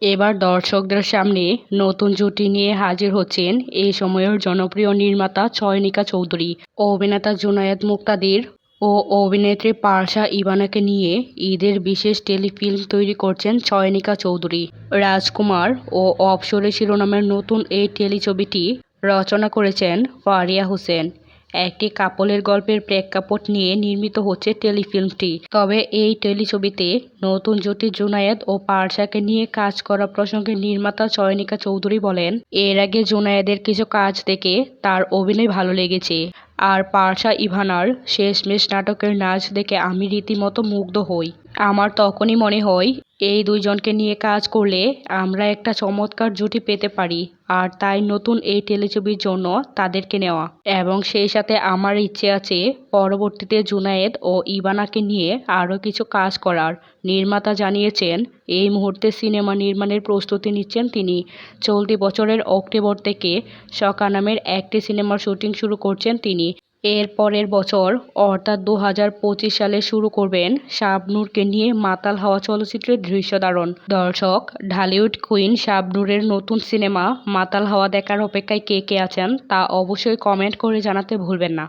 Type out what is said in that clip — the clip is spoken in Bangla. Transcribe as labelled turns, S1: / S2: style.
S1: এবার দর্শকদের সামনে নতুন জুটি নিয়ে হাজির হচ্ছেন এই সময়ের জনপ্রিয় নির্মাতা চয়নিকা চৌধুরী। অভিনেতা জুনায়েদ মুক্তাদির ও অভিনেত্রী পারসা ইভানাকে নিয়ে ঈদের বিশেষ টেলিফিল্ম তৈরি করছেন চয়নিকা চৌধুরী। রাজকুমার ও অপসরে শিরোনামের নতুন এই টেলিছবিটি রচনা করেছেন ফারিয়া হোসেন। একটি কাপলের গল্পের প্রেক্ষাপট নিয়ে নির্মিত হচ্ছে টেলিফিল্মটি। তবে এই টেলিছবিতে নতুন জুটি জুনায়েদ ও পারসাকে নিয়ে কাজ করা প্রসঙ্গে নির্মাতা চয়নিকা চৌধুরী বলেন, এর আগে জুনায়েদের কিছু কাজ দেখে তার অভিনয় ভালো লেগেছে। আর পারসা ইভানার শেষমেশ নাটকের নাচ দেখে আমি রীতিমতো মুগ্ধ হই। আমার তখনই মনে হয় এই দুইজনকে নিয়ে কাজ করলে আমরা একটা চমৎকার জুটি পেতে পারি। আর তাই নতুন এই টেলিছবির জন্য তাদেরকে নেওয়া। এবং সেই সাথে আমার ইচ্ছে আছে পরবর্তীতে জুনায়েদ ও ইভানাকে নিয়ে আরও কিছু কাজ করার। নির্মাতা জানিয়েছেন, এই মুহূর্তে সিনেমা নির্মাণের প্রস্তুতি নিচ্ছেন তিনি। চলতি বছরের অক্টোবর থেকে সকা নামের একটি সিনেমার শুটিং শুরু করছেন তিনি। এর পরের বছর অর্থাৎ 2025 সালে শুরু করবেন শাবনূরকে নিয়ে মাতাল হাওয়া চলচ্চিত্রের দৃশ্যধারণ। দর্শক, ঢালিউড কুইন শাবনূরের নতুন সিনেমা মাতাল হাওয়া দেখার অপেক্ষায় কে কে আছেন তা অবশ্যই কমেন্ট করে জানাতে ভুলবেন না।